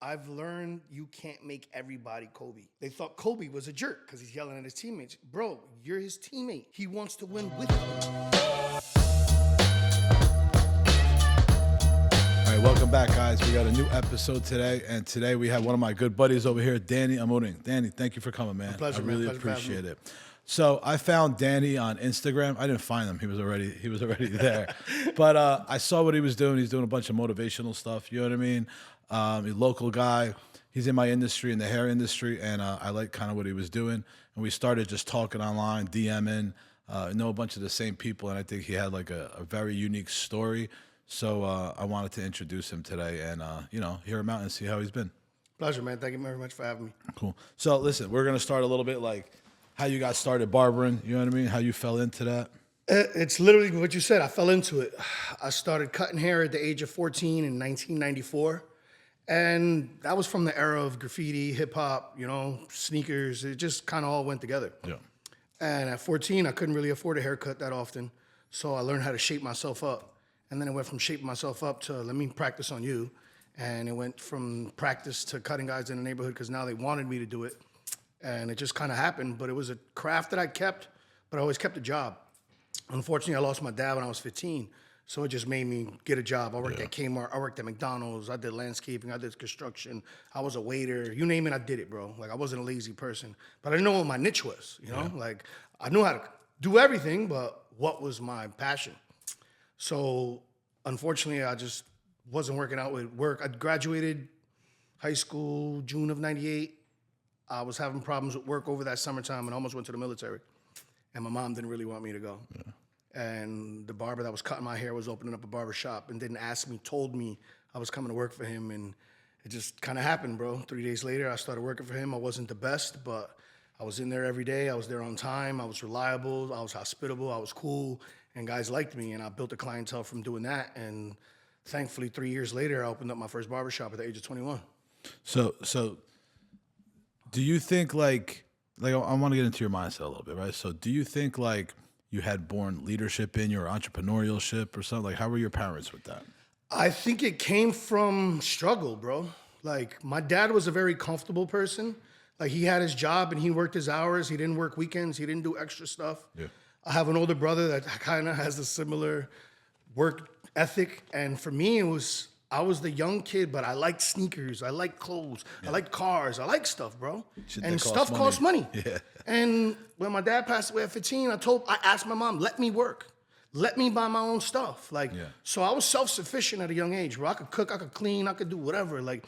I've learned you can't make everybody Kobe. They thought Kobe was a jerk because he's yelling at his teammates. Bro, you're his teammate. He wants to win with you. All right, welcome back, guys. We got a new episode today, and today we have one of my good buddies over here, Danny Amorim. Danny, thank you for coming, man. Pleasure, I man. really Pleasure for having appreciate me. it. So I found Danny on Instagram. I didn't find him; he was already there. But I saw what he was doing. He's doing a bunch of motivational stuff. You know what I mean? He's a local guy. He's in my industry, in the hair industry, and I like kind of what he was doing. And we started just talking online, DMing. Know a bunch of the same people, and I think he had like a very unique story. So I wanted to introduce him today and, hear him out and see how he's been. Pleasure, man. Thank you very much for having me. Cool. So listen, we're going to start a little bit like how you got started barbering, you know what I mean? How you fell into that. It's literally what you said. I fell into it. I started cutting hair at the age of 14 in 1994. And that was from the era of graffiti, hip hop, sneakers. It just kind of all went together. Yeah. And at 14, I couldn't really afford a haircut that often. So I learned how to shape myself up. And then it went from shaping myself up to let me practice on you. And it went from practice to cutting guys in the neighborhood because now they wanted me to do it. And it just kind of happened. But it was a craft that I kept, but I always kept a job. Unfortunately, I lost my dad when I was 15. So it just made me get a job. I worked at Kmart. I worked at McDonald's. I did landscaping. I did construction. I was a waiter. You name it, I did it, bro. Like, I wasn't a lazy person. But I didn't know what my niche was, you know? Like, I knew how to do everything, but what was my passion? So, unfortunately, I just wasn't working out with work. I graduated high school June of 98. I was having problems with work over that summertime and almost went to the military. And my mom didn't really want me to go. And the barber that was cutting my hair was opening up a barber shop and didn't ask me, told me I was coming to work for him. And it just kind of happened, bro. 3 days later, I started working for him. I wasn't the best, but I was in there every day. I was there on time. I was reliable. I was hospitable. I was cool. And guys liked me. And I built a clientele from doing that. And thankfully, 3 years later, I opened up my first barber shop at the age of 21. So do you think like I want to get into your mindset a little bit, right? So do you think like you had born leadership in your entrepreneurship or something? Like, how were your parents with that? I think it came from struggle, bro. Like, my dad was a very comfortable person. Like, he had his job and he worked his hours. He didn't work weekends. He didn't do extra stuff. Yeah. I have an older brother that kind of has a similar work ethic. And for me, I was the young kid, but I liked sneakers. I liked clothes. I liked cars. I liked stuff, bro. Shit that And costs stuff money. costs money. Yeah. And when my dad passed away at 15, I asked my mom, let me work. Let me buy my own stuff. Like, so I was self-sufficient at a young age, bro. I could cook, I could clean, I could do whatever. Like,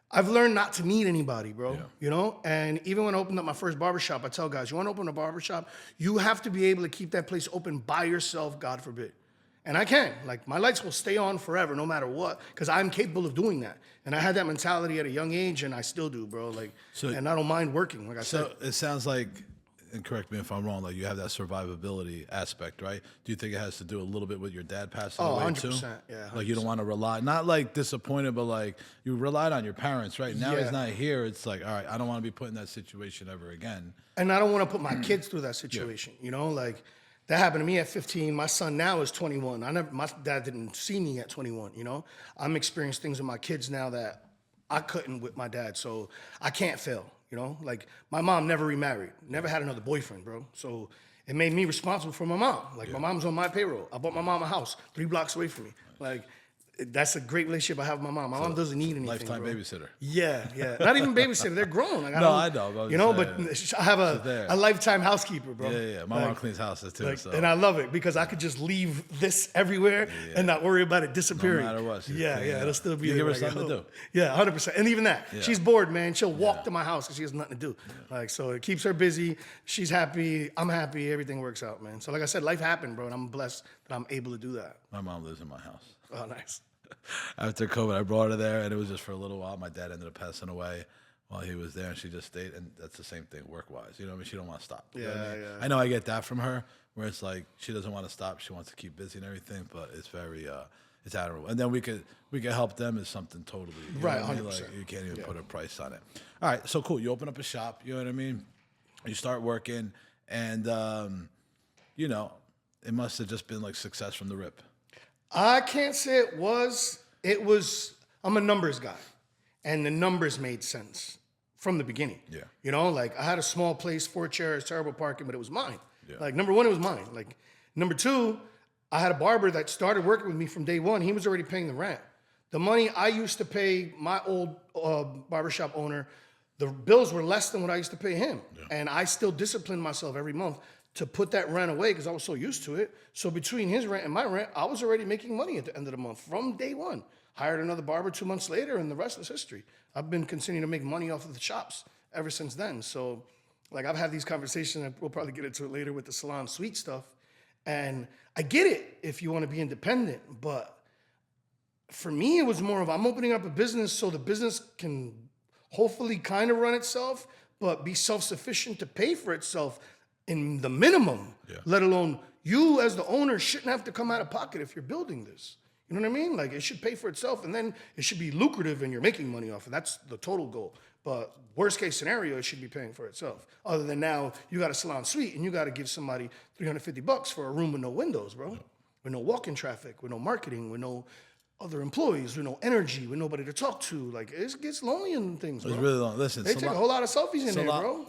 I've learned not to need anybody, bro. You know? And even when I opened up my first barbershop, I tell guys, you want to open a barbershop, you have to be able to keep that place open by yourself, God forbid. And I can. Like, my lights will stay on forever, no matter what, because I'm capable of doing that. And I had that mentality at a young age, and I still do, bro. Like, and I don't mind working, like I said. So it sounds like, and correct me if I'm wrong, like you have that survivability aspect, right? Do you think it has to do a little bit with your dad passing away 100%, too? yeah, Like you don't want to rely, not like disappointed, but like you relied on your parents, right? Now he's not here. It's like, all right, I don't want to be put in that situation ever again. And I don't want to put my kids through that situation, you know? Like, that happened to me at 15. My son now is 21. My dad didn't see me at 21, you know? I'm experiencing things with my kids now that I couldn't with my dad, so I can't fail, you know? Like, my mom never remarried, never had another boyfriend, bro. So it made me responsible for my mom. Like, my mom's on my payroll. I bought my mom a house 3 blocks away from me. Like, that's a great relationship I have with my mom. My mom doesn't need anything, Lifetime bro. babysitter. Yeah. Not even babysitter. They're grown. Like, I know. But you know, but I have a lifetime housekeeper, bro. Yeah. My mom cleans houses too. So. And I love it because I could just leave this everywhere and not worry about it disappearing. No matter what. It'll still be You there. give her something to do. Yeah, 100%. And even that, she's bored, man. She'll walk to my house because she has nothing to do. Like, so it keeps her busy. She's happy. I'm happy. Everything works out, man. So like I said, life happened, bro, and I'm blessed that I'm able to do that. My mom lives in my house. Oh, nice. After COVID, I brought her there, and it was just for a little while. My dad ended up passing away while he was there, and she just stayed. And that's the same thing work-wise. You know what I mean? She don't want to stop. You know what I mean? I know I get that from her, where it's like she doesn't want to stop. She wants to keep busy and everything, but it's very, it's admirable. And then we could help them is something totally you know Right, what I mean? 100%. Like you can't even put a price on it. All right, so cool. You open up a shop. You know what I mean? You start working, and you know, it must have just been like success from the rip. I can't say it was. I'm a numbers guy. and the numbers made sense from the beginning. Yeah. You know, like I had a small place, 4 chairs, terrible parking, but it was mine. Yeah. Like number one, it was mine. Like number two, I had a barber that started working with me from day one. He was already paying the rent. The money I used to pay my old barbershop owner, the bills were less than what I used to pay him. Yeah. And I still disciplined myself every month to put that rent away because I was so used to it. So between his rent and my rent, I was already making money at the end of the month from day one. Hired another barber 2 months later, and the rest is history. I've been continuing to make money off of the shops ever since then. So, like, I've had these conversations, and we'll probably get into it later with the salon suite stuff. And I get it if you want to be independent, but for me, it was more of I'm opening up a business so the business can hopefully kind of run itself, but be self-sufficient to pay for itself in the minimum, let alone you as the owner shouldn't have to come out of pocket if you're building this. You know what I mean? Like, it should pay for itself, and then it should be lucrative and you're making money off it. That's the total goal. But worst case scenario, it should be paying for itself. Other than now, you got a salon suite and you got to give somebody $350 for a room with no windows, bro. With no walk-in traffic, with no marketing, with no other employees, with no energy, with nobody to talk to. Like, it gets lonely in things, bro. It's really long. Listen, they take a whole lot of selfies in there, bro.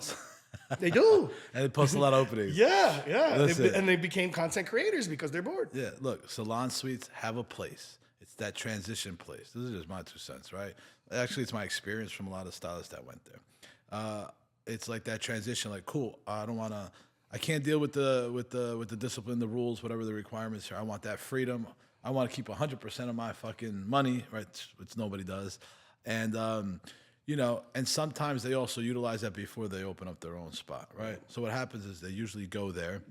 They do. And they post a lot of openings. Yeah. Listen. And they became content creators because they're bored. Yeah, look, salon suites have a place. It's that transition place. This is just my 2 cents, right? Actually, it's my experience from a lot of stylists that went there. It's like that transition. Like, cool. I can't deal with the discipline, the rules, whatever the requirements are. I want that freedom. I want to keep 100% of my fucking money, right? Which nobody does, and you know, and sometimes they also utilize that before they open up their own spot, right? So what happens is they usually go there.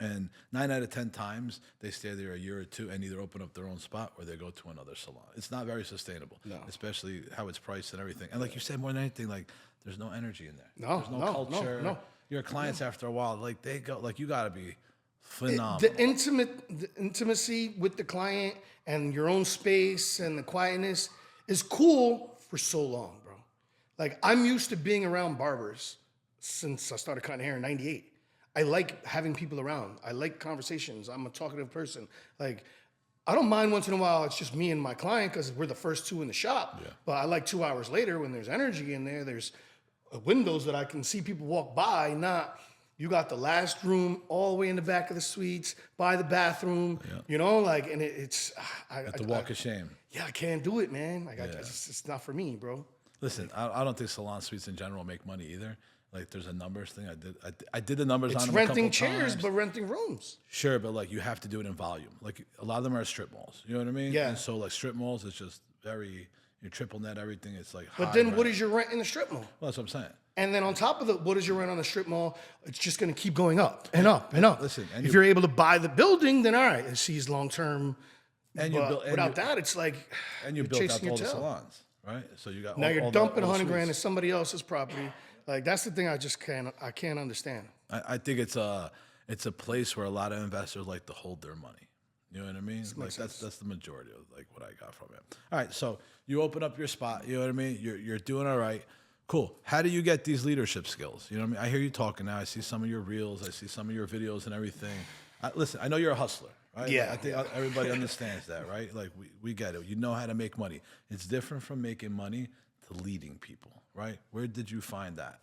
And 9 out of 10 times, they stay there a year or two and either open up their own spot or they go to another salon. It's not very sustainable, especially how it's priced and everything. And like you said, more than anything, like there's no energy in there. There's no culture. No. Your clients, after a while, like they go, like you got to be phenomenal. The intimacy with the client and your own space and the quietness is cool for so long, bro. Like, I'm used to being around barbers since I started cutting hair in '98. I like having people around. I like conversations. I'm a talkative person. Like, I don't mind once in a while it's just me and my client because we're the first two in the shop. Yeah. But I like 2 hours later when there's energy in there, there's windows that I can see people walk by, not you got the last room all the way in the back of the suites, by the bathroom, you know, like, and it's... the walk of shame. Yeah, I can't do it, man. Like, it's not for me, bro. Listen, I don't think salon suites in general make money either. Like, there's a numbers thing. I did the numbers on them a couple times. It's renting chairs, but renting rooms. Sure, but like you have to do it in volume. Like a lot of them are strip malls. You know what I mean? Yeah. And so like strip malls, it's just very you triple net everything. It's like. But then, what is your rent in the strip mall? Well, that's what I'm saying. And then on top of what is your rent on the strip mall? It's just going to keep going up and up and up. Listen, if you're able to buy the building, then all right, it sees long term. And without that, it's like and you built out all the salons, right? So you got now you're dumping $100,000 in somebody else's property. Like, that's the thing I can't understand. I think it's a place where a lot of investors like to hold their money. You know what I mean? Like that's the majority of like what I got from it. All right, so you open up your spot. You know what I mean? You're doing all right. Cool. How do you get these leadership skills? You know what I mean? I hear you talking now. I see some of your reels. I see some of your videos and everything. Listen, I know you're a hustler, right? Yeah. I think everybody understands that, right? Like we get it. You know how to make money. It's different from making money to leading people, right? Where did you find that?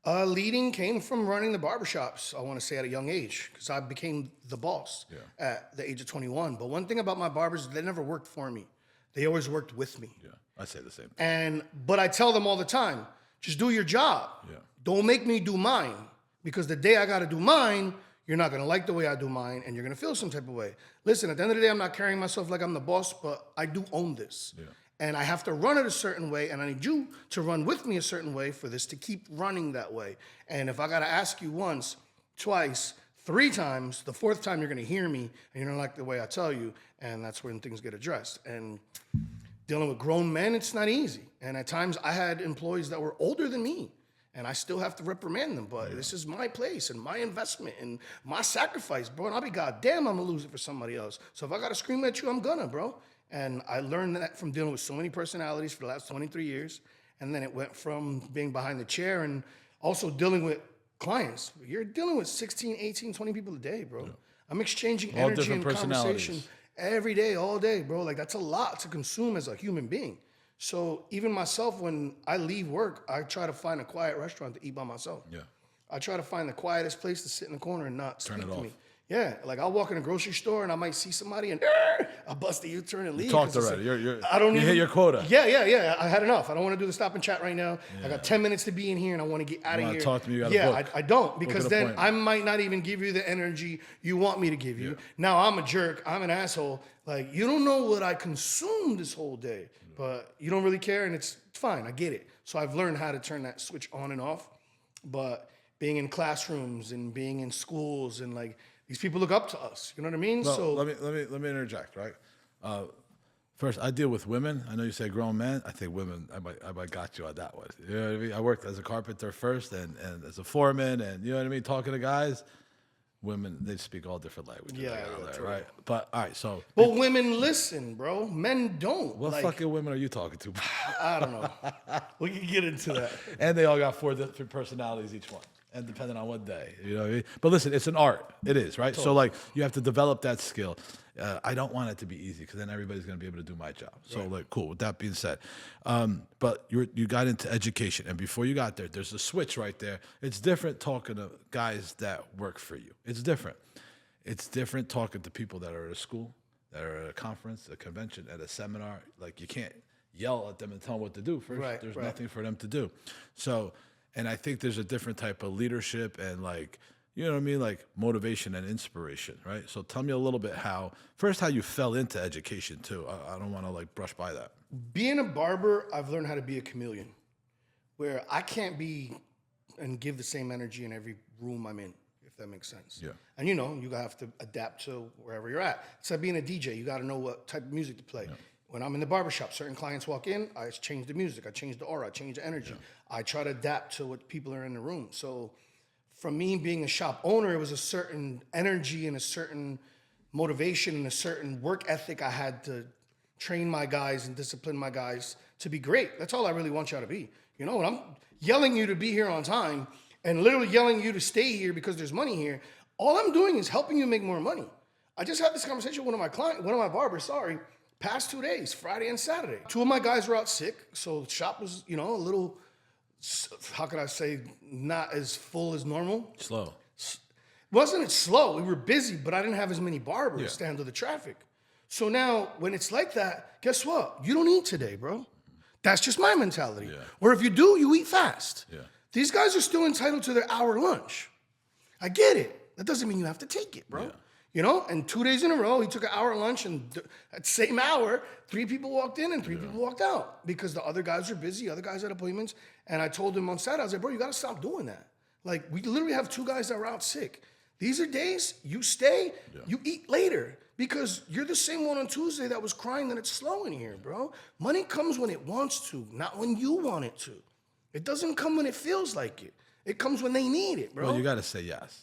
Leading came from running the barbershops, I want to say, at a young age, because I became the boss at the age of 21. But one thing about my barbers, they never worked for me. They always worked with me. Yeah, I say the same thing. But I tell them all the time, just do your job. Yeah. Don't make me do mine, because the day I got to do mine, you're not going to like the way I do mine, and you're going to feel some type of way. Listen, at the end of the day, I'm not carrying myself like I'm the boss, but I do own this. Yeah. And I have to run it a certain way, and I need you to run with me a certain way for this to keep running that way. And if I got to ask you once, twice, 3 times, the 4th time you're going to hear me, and you're going to like the way I tell you, and that's when things get addressed. And dealing with grown men, it's not easy. And at times, I had employees that were older than me, and I still have to reprimand them. But this is my place and my investment and my sacrifice, bro. And I'll be goddamn, I'm going to lose it for somebody else. So if I got to scream at you, I'm gonna, bro. And I learned that from dealing with so many personalities for the last 23 years. And then it went from being behind the chair and also dealing with clients. You're dealing with 16, 18, 20 people a day, bro. Yeah. I'm exchanging all energy and conversation every day, all day, bro. Like, that's a lot to consume as a human being. So even myself, when I leave work, I try to find a quiet restaurant to eat by myself. Yeah. I try to find the quietest place to sit in the corner and not speak it to off. me. Yeah, like I'll walk in a grocery store and I might see somebody and I'll bust a U-turn and leave. Talked 'cause it's already. You're I don't you even, hit your quota. Yeah. I had enough. I don't want to do the stop and chat right now. I got 10 minutes to be in here and I want to get out of wanna here. talk to me, you gotta yeah, book. I don't because an then appointment. I might not even give you the energy you want me to give you. Now I'm a jerk. I'm an asshole. Like you don't know what I consumed this whole day, but you don't really care and it's fine. I get it. So I've learned how to turn that switch on and off. But being in classrooms and being in schools and like these people look up to us. You know what I mean? Well, So let me interject, right? First, I deal with women. I know you say grown men. I think women. I might got you on that one. You know what I mean? I worked as a carpenter first, and as a foreman, and you know what I mean. Talking to guys, women they speak all different languages. Yeah, out true. there, right? But all right, so but women listen, bro. Men don't. what like, fucking women are you talking to? I don't know. We can get into that. And they all got 4 different personalities each one, and depending on what day, you know what I mean? But listen, it's an art. It is, right? So like you have to develop that skill. I don't want it to be easy because then everybody's going to be able to do my job. So like, cool. With that being said, but you got into education, and before you got there, there's a switch right there. It's different talking to guys that work for you. It's different. It's different talking to people that are at a school, that are at a conference, a convention, at a seminar. Like you can't yell at them and tell them what to do. First, Right, there's right. nothing for them to do. So, and I think there's a different type of leadership and like, you know what I mean? Like motivation and inspiration, right? So tell me a little bit how you fell into education too. I don't want to like brush by that. Being a barber, I've learned how to be a chameleon, where I can't be and give the same energy in every room I'm in, if that makes sense. Yeah. And you know, you have to adapt to wherever you're at. It's like being a DJ. You got to know what type of music to play. When I'm in the barbershop, certain clients walk in, I change the music, I change the aura, I change the energy. I try to adapt to what people are in the room. So for me being a shop owner, it was a certain energy and a certain motivation and a certain work ethic I had to train my guys and discipline my guys to be great. That's all I really want y'all to be. You know, when I'm yelling you to be here on time and literally yelling you to stay here because there's money here, all I'm doing is helping you make more money. I just had this conversation with one of my barbers, past 2 days, Friday and Saturday. 2 of my guys were out sick, so the shop was, you know, a little, how could I say, not as full as normal. Slow. Wasn't it slow? We were busy, but I didn't have as many barbers to handle the traffic. So now, when it's like that, guess what? You don't eat today, bro. That's just my mentality. Yeah. Or if you do, you eat fast. Yeah. These guys are still entitled to their hour lunch. I get it. That doesn't mean you have to take it, bro. Yeah. You know, and 2 days in a row, he took an hour lunch, and at the same hour, 3 people walked in and 3 people walked out because the other guys are busy, other guys had appointments. And I told him on Saturday, I was like, bro, you got to stop doing that. Like, we literally have 2 guys that are out sick. These are days you stay, you eat later because you're the same one on Tuesday that was crying that it's slow in here, bro. Money comes when it wants to, not when you want it to. It doesn't come when it feels like it. It comes when they need it, bro. Well, you got to say yes.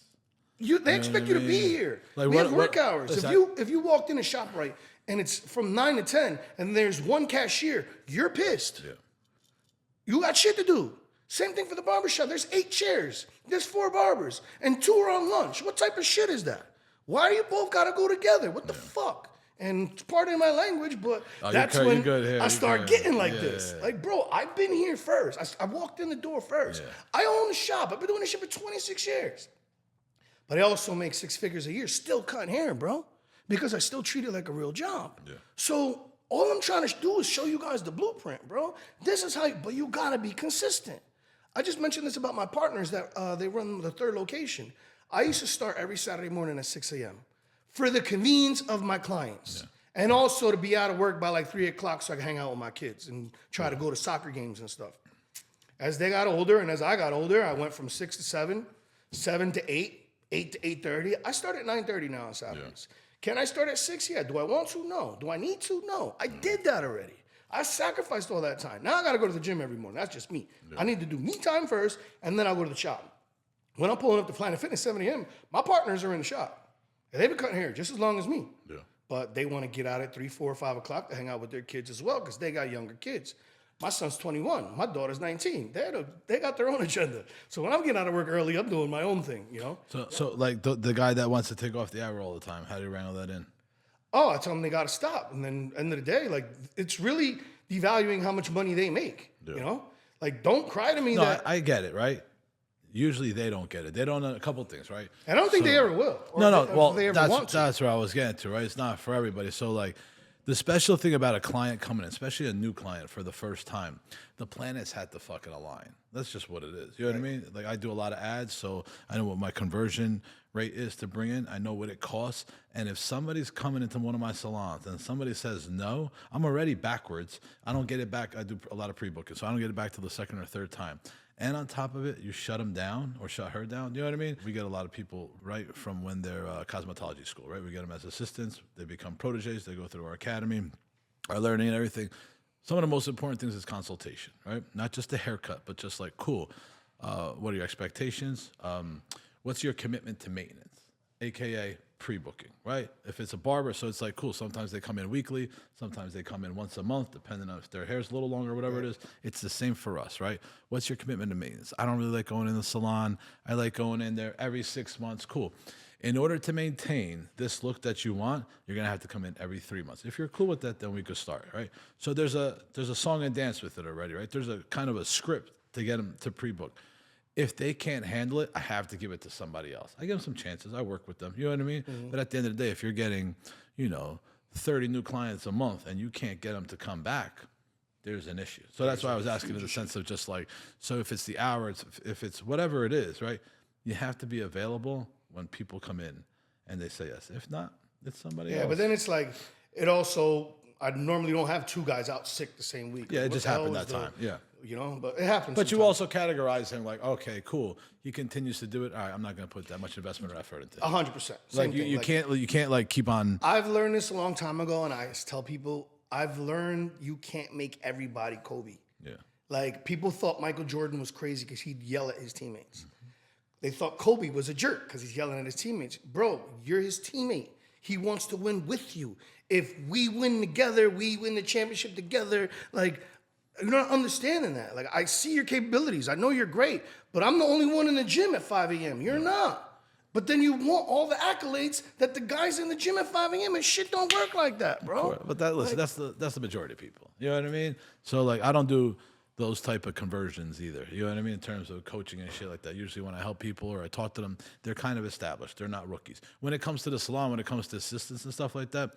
They expect you to be here. Like we what- have work what- hours. listen, If you walked in a shop right and it's from 9 to 10 and there's 1 cashier, you're pissed. Yeah. You got shit to do. Same thing for the barbershop. There's 8 chairs. There's 4 barbers and 2 are on lunch. What type of shit is that? Why do you both got to go together? What the fuck? And pardon my language, but that's you're when good here, I you're start good. getting like Yeah, this. yeah. Like, bro, I've been here first. I walked in the door first. Yeah. I own the shop. I've been doing this shit for 26 years. But I also make 6 figures a year, still cutting hair, bro, because I still treat it like a real job. Yeah. So all I'm trying to do is show you guys the blueprint, bro. This is how, but you gotta be consistent. I just mentioned this about my partners that they run the 3rd location. I used to start every Saturday morning at 6 a.m. for the convenience of my clients. And also to be out of work by like 3 o'clock so I can hang out with my kids and try to go to soccer games and stuff. As they got older and as I got older, I went from 6 to 7, 7 to 8, 8 to 8:30. I start at 9:30 now on Saturdays. Can I start at 6? Yeah. Do I want to? No. Do I need to? No. I did that already. I sacrificed all that time. Now I got to go to the gym every morning. That's just me. I need to do me time first, and then I'll go to the shop. When I'm pulling up to Planet Fitness 7 a.m., my partners are in the shop. And they've been cutting hair just as long as me. Yeah. But they want to get out at 3, 4, 5 o'clock to hang out with their kids as well because they got younger kids. My son's 21. My daughter's 19. They got their own agenda. So when I'm getting out of work early, I'm doing my own thing, you know? So like the guy that wants to take off the hour all the time, how do you wrangle that in? Oh, I tell them they got to stop. And then end of the day, like, it's really, devaluing how much money they make. Yeah. You know, like don't cry to me No, that. I get it, right? Usually they don't get it. They don't know a couple things, right? And I don't think they ever will. Or No, if well, they ever want to. that's where I was getting to, right? It's not for everybody. So, like, the special thing about a client coming in, especially a new client for the first time, the planets had to fucking align. That's just what it is. You know what I mean? Like, I do a lot of ads, so I know what my conversion rate is to bring in. I know what it costs. And if somebody's coming into one of my salons and somebody says no, I'm already backwards. I don't get it back. I do a lot of pre-booking, so I don't get it back till the second or third time. And on top of it, you shut them down or shut her down. You know what I mean? We get a lot of people right from when they're cosmetology school, right? We get them as assistants. They become proteges. They go through our academy, our learning and everything. Some of the most important things is consultation, right? Not just the haircut, but just like, cool, what are your expectations? What's your commitment to maintenance, AKA pre-booking, right? If it's a barber, so it's like, cool, sometimes they come in weekly, sometimes they come in once a month, depending on if their hair's a little longer or whatever it is. It's the same for us, right? What's your commitment to maintenance? I don't really like going in the salon. I like going in there every 6 months. Cool. In order to maintain this look that you want, you're gonna have to come in every 3 months. If you're cool with that, then we could start, right? So there's a song and dance with it already, right? There's a kind of a script to get them to pre-book. If they can't handle it, I have to give it to somebody else. I give them some chances. I work with them. You know what I mean? But at the end of the day, if you're getting, 30 new clients a month and you can't get them to come back, there's an issue. So that's why I was asking in the sense of just like, so if it's the hour, if it's whatever it is, right? You have to be available when people come in and they say yes. If not, it's somebody else. Yeah, but then it's like it also. I normally don't have two guys out sick the same week. Yeah, it What just the hell happened is that time. Yeah. But it happens. But you sometimes. also categorize him like, okay, cool. He continues to do it. All right, I'm not going to put that much investment or effort into it. 100%. Like you can't like keep on. I've learned this a long time ago, and I tell people I've learned you can't make everybody Kobe. Yeah. Like people thought Michael Jordan was crazy because he'd yell at his teammates. They thought Kobe was a jerk because he's yelling at his teammates. Bro, you're his teammate. He wants to win with you. If we win together, we win the championship together. Like, you're not understanding that. Like, I see your capabilities. I know you're great, but I'm the only one in the gym at 5 a.m. You're not. But then you want all the accolades that the guys in the gym at 5 a.m. and shit don't work like that, bro. But that's the majority of people. You know what I mean? So like, I don't do those type of conversions either. You know what I mean? In terms of coaching and shit like that. Usually when I help people or I talk to them, they're kind of established. They're not rookies. When it comes to the salon, when it comes to assistants and stuff like that,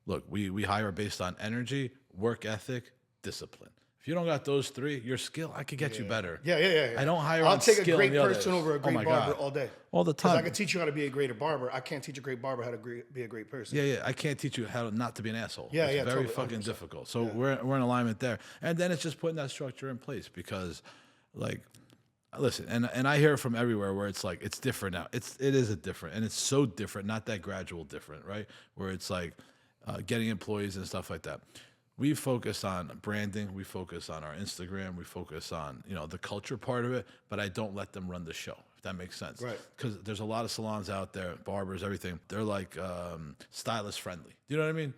look, we hire based on energy, work ethic, discipline. If you don't got those three, your skill, I could get you better. Yeah. I don't hire I'll on take a skill great and the person others. over a Oh great my barber God. all day. All the Because I time. can teach you how to be a great barber. I can't teach a great barber how to be a great person. Yeah. I can't teach you how not to be an asshole. Yeah, it's very totally, fucking 100%. difficult. So we're in alignment there. And then it's just putting that structure in place because, like, listen, and I hear from everywhere where it's like it's different now. It is a different, and it's so different, not that gradual different, right? Where it's like getting employees and stuff like that. We focus on branding. We focus on our Instagram. We focus on the culture part of it. But I don't let them run the show. If that makes sense. Right. Because there's a lot of salons out there, barbers, everything. They're like stylist friendly. Do you know what I mean?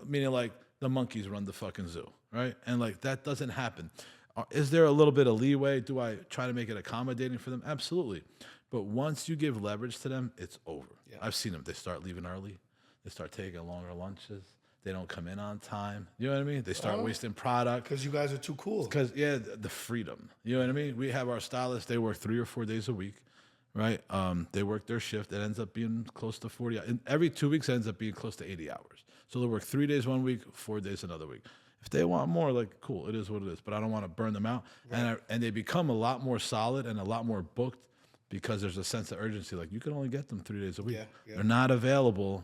Meaning like the monkeys run the fucking zoo, right? And like that doesn't happen. Is there a little bit of leeway? Do I try to make it accommodating for them? Absolutely. But once you give leverage to them, it's over. Yeah. I've seen them. They start leaving early. They start taking longer lunches. They don't come in on time. You know what I mean? They start wasting product. Because you guys are too cool. Because, the freedom. You know what I mean? We have our stylists. They work 3 or 4 days a week, right? They work their shift. It ends up being close to 40 hours. Every 2 weeks, it ends up being close to 80 hours. So they work 3 days one week, 4 days another week. If they want more, like, cool, it is what it is. But I don't want to burn them out. Right. And they become a lot more solid and a lot more booked because there's a sense of urgency. Like, you can only get them 3 days a week. Yeah. They're not available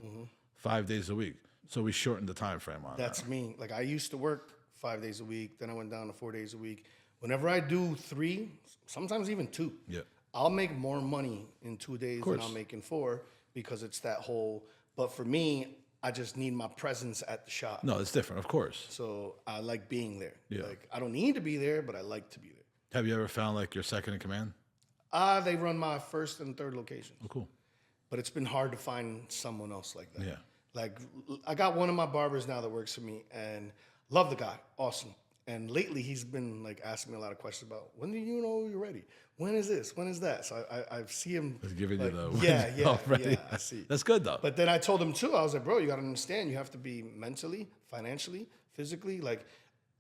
5 days a week. So we shortened the time frame on that. That's me. Like, I used to work 5 days a week. Then I went down to 4 days a week. Whenever I do 3, sometimes even 2, I'll make more money in 2 days than I'll make in 4 because it's that whole. But for me, I just need my presence at the shop. No, it's different, of course. So I like being there. Yeah. Like, I don't need to be there, but I like to be there. Have you ever found like your second in command? They run my first and third locations. Oh, cool. But it's been hard to find someone else like that. Yeah. Like, I got one of my barbers now that works for me, and love the guy, awesome. And lately, he's been like asking me a lot of questions about when do you know you're ready? When is this? When is that? So I see him. He's giving like, you the yeah, I see. That's good though. But then I told him too. I was like, bro, you got to understand. You have to be mentally, financially, physically. Like,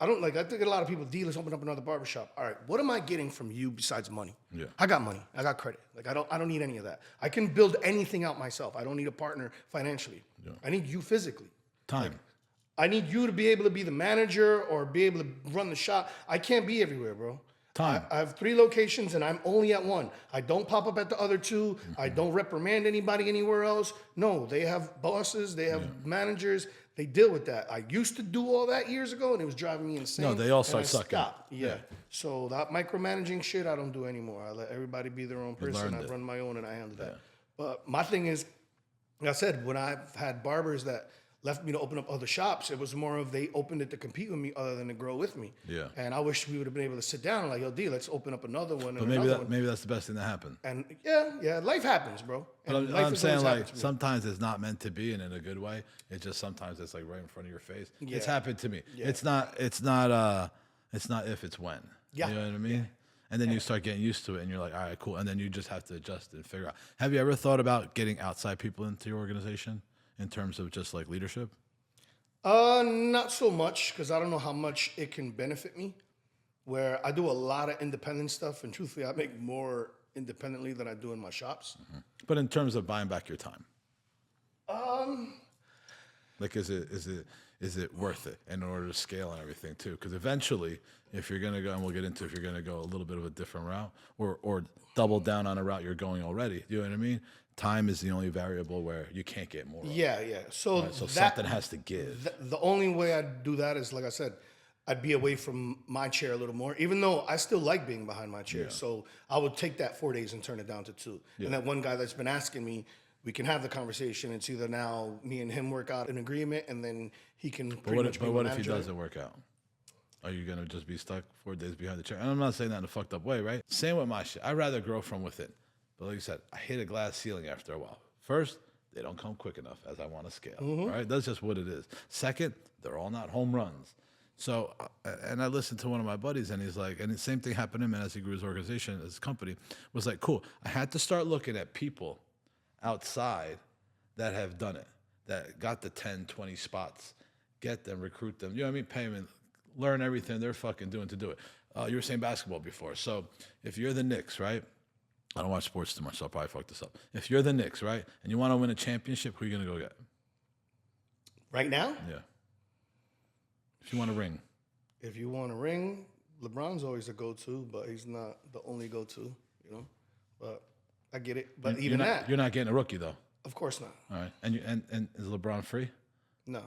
I don't like. I think a lot of people, dealers open up another barbershop. All right, what am I getting from you besides money? Yeah. I got money. I got credit. Like I don't need any of that. I can build anything out myself. I don't need a partner financially. Yeah. I need you physically. Time. I need you to be able to be the manager or be able to run the shop. I can't be everywhere, bro. Time. I have 3 locations and I'm only at one. I don't pop up at the other 2. I don't reprimand anybody anywhere else. No, they have bosses, they have managers. They deal with that. I used to do all that years ago and it was driving me insane. No, they all and start I sucking. stopped. Yeah. So that micromanaging shit I don't do anymore. I let everybody be their own person. learned I it. run my own and I handle that. But my thing is, like I said, when I've had barbers that left me to open up other shops, it was more of they opened it to compete with me other than to grow with me. Yeah. And I wish we would have been able to sit down and like, yo, D, let's open up another one. But And maybe another one. maybe that's the best thing that happened. And yeah, life happens, bro. But And I'm, life I'm is saying always like happened to me. sometimes it's not meant to be, and in a good way. It just sometimes it's like right in front of your face. It's Yeah. happened to me. Yeah. It's not if, it's when. Yeah. You know what I mean? And then you start getting used to it, and you're like, all right, cool. And then you just have to adjust and figure out. Have you ever thought about getting outside people into your organization in terms of just like leadership? Not so much because I don't know how much it can benefit me. Where I do a lot of independent stuff, and truthfully, I make more independently than I do in my shops. But in terms of buying back your time, like is it worth it in order to scale and everything too? Because eventually, if you're gonna go, and we'll get into if you're gonna go a little bit of a different route or double down on a route you're going already, you know what I mean? Time is the only variable where you can't get more. of. Yeah. So, So that, something has to give. the only way I'd do that is, like I said, I'd be away from my chair a little more, even though I still like being behind my chair. So I would take that 4 days and turn it down to 2. And that one guy that's been asking me, we can have the conversation. It's either now me and him work out an agreement, and then he can But pretty what, much if, be but my what if he manager. doesn't work out? Are you gonna just be stuck 4 days behind the chair? And I'm not saying that in a fucked up way, right? Same with my shit. I'd rather grow from within. But like you said, I hit a glass ceiling after a while. First, they don't come quick enough as I want to scale. Right? That's just what it is. Second, they're all not home runs. So, and I listened to one of my buddies, and he's like, and the same thing happened to him as he grew his organization, his company, was like, cool. I had to start looking at people outside that have done it, that got the 10, 20 spots, get them, recruit them, you know what I mean? Pay them, learn everything they're fucking doing to do it. You were saying basketball before. So if you're the Knicks, right? I don't watch sports too much, so I'll probably fuck this up. If you're the Knicks, right, and you want to win a championship, who are you going to go get? Right now, Yeah. If you want a ring. if you want a ring, LeBron's always a go-to, but he's not the only go-to, you know? But I get it. But even that, You're not getting a rookie, though. of course not. All right. And is LeBron free? No.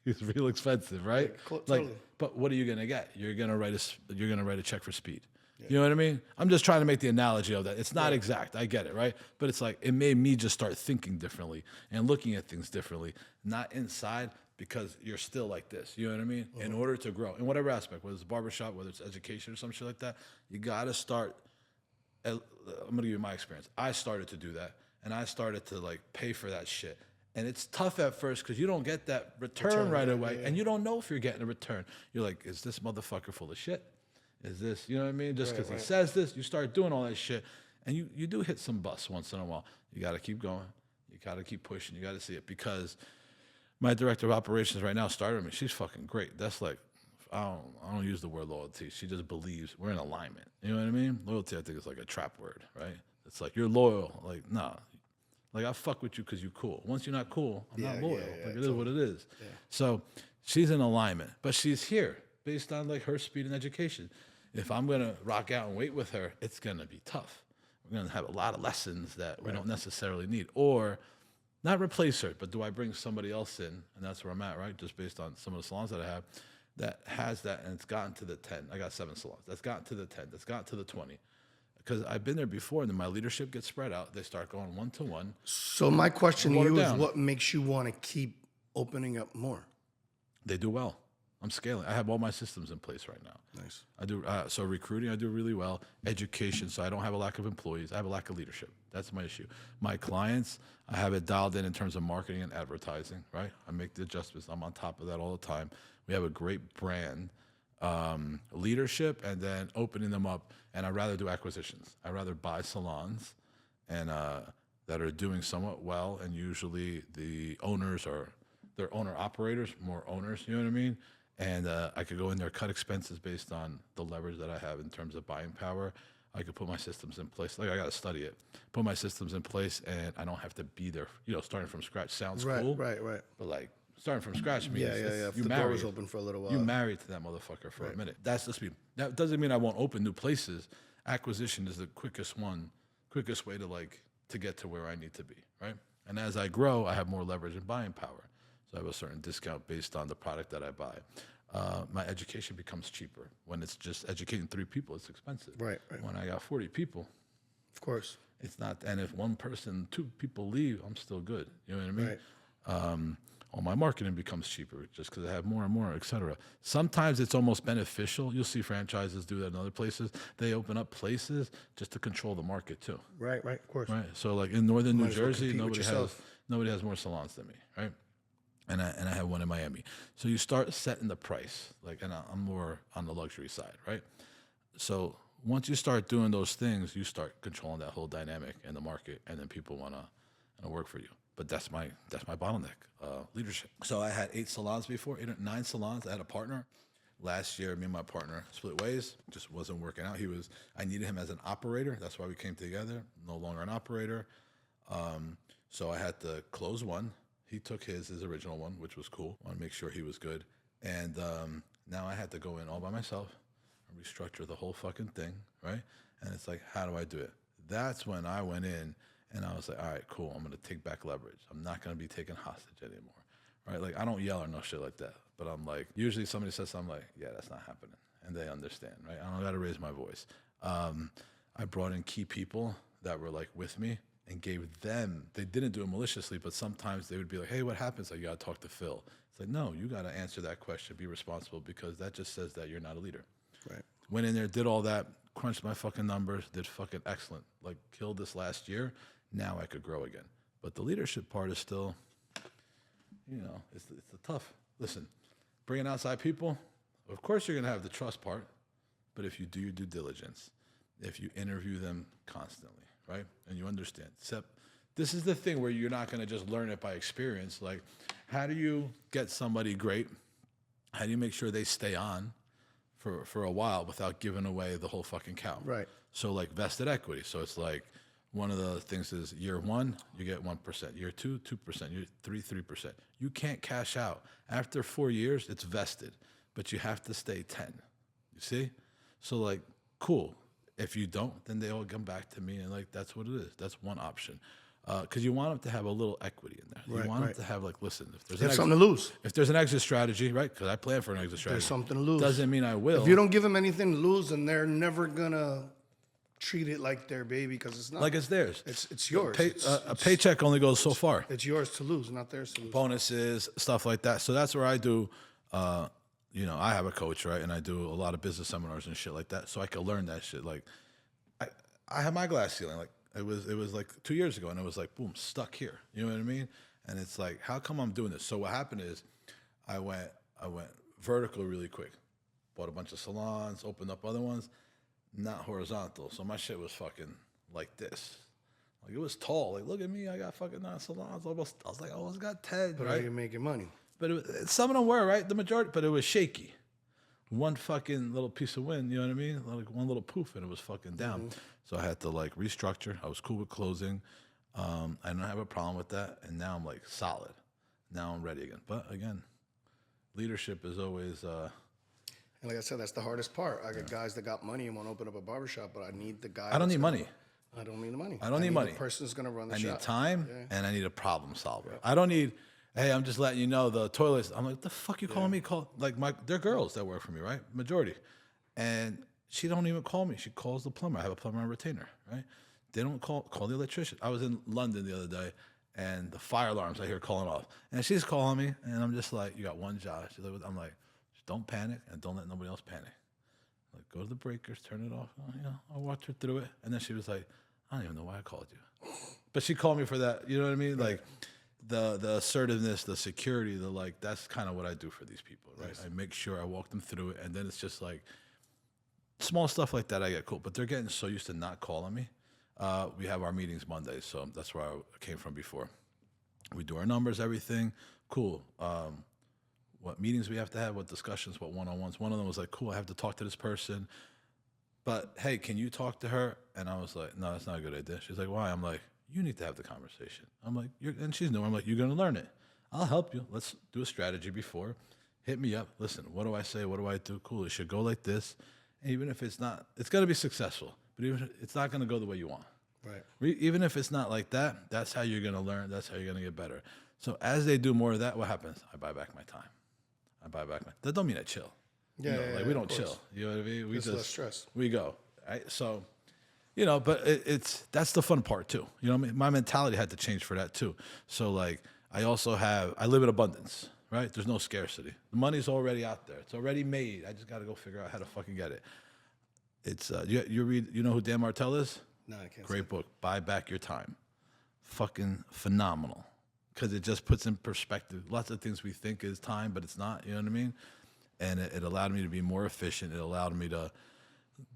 He's real expensive, right? Totally. But what are you gonna get? You're gonna write a check for speed. You know what I mean? I'm just trying to make the analogy of that. It's not exact. I get it, right? But it's like it made me just start thinking differently and looking at things differently, not inside because you're still like this. You know what I mean? In order to grow in whatever aspect, whether it's a barbershop, whether it's education or some shit like that, you gotta start. I'm gonna give you my experience. I started to do that, and I started to like pay for that shit. And it's tough at first because you don't get that return right away, and you don't know if you're getting a return. You're like, is this motherfucker full of shit? Is this, you know what I mean? Just because he says this, you start doing all that shit, and you do hit some busts once in a while. You got to keep going. You got to keep pushing. You got to see it because my director of operations right now started me. She's fucking great. That's like, I don't use the word loyalty. She just believes we're in alignment. You know what I mean? Loyalty, I think, is like a trap word, right? It's like you're loyal. Like, nah. Like, I fuck with you because you're cool. Once you're not cool, I'm not loyal. Like, it is what it is. Yeah. So she's in alignment. But she's here based on, like, her speed and education. If I'm going to rock out and wait with her, it's going to be tough. We're going to have a lot of lessons that we don't necessarily need. Or not replace her, but do I bring somebody else in? And that's where I'm at, right? Just based on some of the salons that I have that has that, and it's gotten to the 10. I got 7 salons. That's gotten to the 10. That's gotten to the 20. Because I've been there before, and then my leadership gets spread out. They start going one-to-one. So my question to Water you is, down. what makes you want to keep opening up more? They do well. I'm scaling. I have all my systems in place right now. Nice. I do so recruiting. I do really well. Education. So I don't have a lack of employees. I have a lack of leadership. That's my issue. My clients, I have it dialed in terms of marketing and advertising. Right. I make the adjustments. I'm on top of that all the time. We have a great brand, leadership, and then opening them up. And I'd rather do acquisitions. I'd rather buy salons, and that are doing somewhat well. And usually the owners are they're owner operators, more owners. You know what I mean? and I could go in there, cut expenses based on the leverage that I have in terms of buying power. I could put my systems in place. Like I got to study it, put my systems in place, and I don't have to be there. You know, starting from scratch sounds cool, Right. but like starting from scratch means Yeah. If you the door marry was it. open for a little while. You married to that motherfucker for a minute. That's just me. That doesn't mean I won't open new places. Acquisition is the quickest way to like to get to where I need to be, right? And as I grow, I have more leverage and buying power. So I have a certain discount based on the product that I buy. My education becomes cheaper. When it's just educating 3 people, it's expensive. Right. When I got 40 people, Of course. it's not. And if 2 people leave, I'm still good. You know what I mean? Right. All my marketing becomes cheaper just because I have more and more, et cetera. Sometimes it's almost beneficial. You'll see franchises do that in other places. They open up places just to control the market too. Right. Of course. Right. So like in northern New as well Jersey, compete with yourself. nobody has more salons than me, right? And I have one in Miami. So you start setting the price, like, and I'm more on the luxury side, right? So once you start doing those things, you start controlling that whole dynamic in the market, and then people wanna work for you. But that's my bottleneck, leadership. So I had 8 salons before, 8 or 9 salons. I had a partner. Last year, me and my partner split ways. Just wasn't working out. I needed him as an operator. That's why we came together. No longer an operator. So I had to close one. He took his original one, which was cool. I want to make sure he was good. And now I had to go in all by myself and restructure the whole fucking thing, right? And it's like, how do I do it? That's when I went in and I was like, all right, cool. I'm going to take back leverage. I'm not going to be taken hostage anymore, right? Like, I don't yell or no shit like that. But I'm like, usually somebody says something like, yeah, that's not happening. And they understand, right? I don't got to raise my voice. I brought in key people that were like with me and gave them, they didn't do it maliciously, but sometimes they would be like, hey, what happens? Like, you got to talk to Phil. It's like, no, you got to answer that question, be responsible, because that just says that you're not a leader. Right. Went in there, did all that, crunched my fucking numbers, did fucking excellent. Like, killed this last year. Now I could grow again. But the leadership part is still, you know, it's the tough. Listen, bringing outside people, of course you're going to have the trust part, but if you do your due diligence, if you interview them constantly, right, and you understand. Except this is the thing where you're not going to just learn it by experience. Like, how do you get somebody great? How do you make sure they stay on for a while without giving away the whole fucking cow? Right. So like vested equity. So it's like one of the things is year 1, you get 1%. Year 2, 2%. Year 3, 3%. You can't cash out. After 4 years, it's vested, but you have to stay 10. You see? So like, cool. If you don't, then they all come back to me, and like, that's what it is. That's one option. Because you want them to have a little equity in there. Right, You want right. them to have like, listen, if there's They an have something to lose. if there's an exit strategy, right? Because I plan for an exit strategy. There's something to lose. Doesn't mean I will. If you don't give them anything to lose, then they're never gonna treat it like their baby, because it's not. like it's theirs. It's yours. A paycheck only goes so far. It's yours to lose, not theirs to lose. Bonuses, stuff like that. So that's where I do. You know, I have a coach, right, and I do a lot of business seminars and shit like that, so I can learn that shit. Like, I have my glass ceiling. Like it was like 2 years ago, and it was like boom, stuck here. You know what I mean? And it's like, how come I'm doing this? So what happened is, I went vertical really quick. Bought a bunch of salons, opened up other ones, not horizontal. So my shit was fucking like this. Like, it was tall. Like, look at me, I got fucking 9 salons. I was like, I almost got 10. But right? are you making money? But some of them were, right? The majority, but it was shaky. One fucking little piece of wind, you know what I mean? Like one little poof, and it was fucking down. So I had to like restructure. I was cool with closing. I don't have a problem with that. And now I'm like solid. Now I'm ready again. But again, leadership is always. And like I said, that's the hardest part. I got guys that got money and want to open up a barbershop, but I need the guy. I don't need money. I don't need the money. I don't need money. The person's gonna run the I shop. need time, and I need a problem solver. I don't need, hey, I'm just letting you know the toilets. I'm like, the fuck you calling me? They're girls that work for me, right? Majority. And she don't even call me. She calls the plumber. I have a plumber on retainer, right? They don't call the electrician. I was in London the other day, and the fire alarms I hear calling off. And she's calling me, and I'm just like, you got one job. I'm like, just don't panic, and don't let nobody else panic. Like, go to the breakers, turn it off. Oh, yeah, I'll watch her through it. And then she was like, I don't even know why I called you. But she called me for that. You know what I mean? Like the assertiveness, the security, that's kind of what I do for these people, right? I make sure I walk them through it. And then it's just like small stuff like that I get cool. But they're getting so used to not calling me. We have our meetings Mondays, so that's where I came from before. We do our numbers, everything. Cool. what meetings we have to have, what discussions, what one-on-ones. One of them was like, cool, I have to talk to this person, but hey, can you talk to her? And I was like, no, that's not a good idea. She's like, why? I'm like, you need to have the conversation. I'm like, and she's new. I'm like, you're going to learn it. I'll help you. Let's do a strategy before. Hit me up. Listen, what do I say? What do I do? Cool. It should go like this. And even if it's not, it's going to be successful, but even if it's not going to go the way you want. Right. Even if it's not like that, that's how you're going to learn. That's how you're going to get better. So as they do more of that, what happens? I buy back my time. That don't mean I chill. Yeah, Like we don't chill. You know what I mean? We There's just less stress. we go. Right. So, but that's the fun part too. You know what I mean? My mentality had to change for that too. So like I live in abundance, right? There's no scarcity. The money's already out there. It's already made. I just got to go figure out how to fucking get it. It's you know who Dan Martell is? No, I can't. Great book. Buy Back Your Time. Fucking phenomenal. Because it just puts in perspective lots of things we think is time, but it's not. You know what I mean? And it allowed me to be more efficient. It allowed me to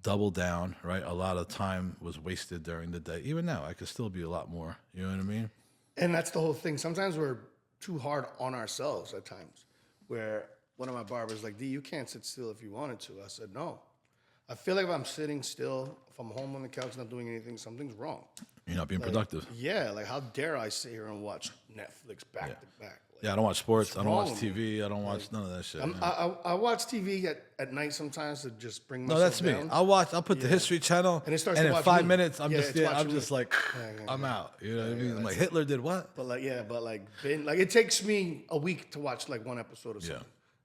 double down, right? A lot of time was wasted during the day. Even now, I could still be a lot more. You know what I mean? And that's the whole thing. Sometimes we're too hard on ourselves at times. Where one of my barbers like, D, you can't sit still if you wanted to. I said, no. I feel like if I'm sitting still, if I'm home on the couch not doing anything, something's wrong. You're not being productive. Yeah, like how dare I sit here and watch Netflix back to back? Like, Yeah, I don't watch sports. I don't watch wrong with TV. I don't watch none of that shit. I watch TV at night sometimes to just bring myself No, that's me. down. I'll put the History Channel, And it starts and to in watch 5 me. minutes, I'm Yeah, just it's there. I'm watching just me. like, I'm out. You know what I mean? I'm like, Hitler did what? But it takes me a week to watch like one episode of something.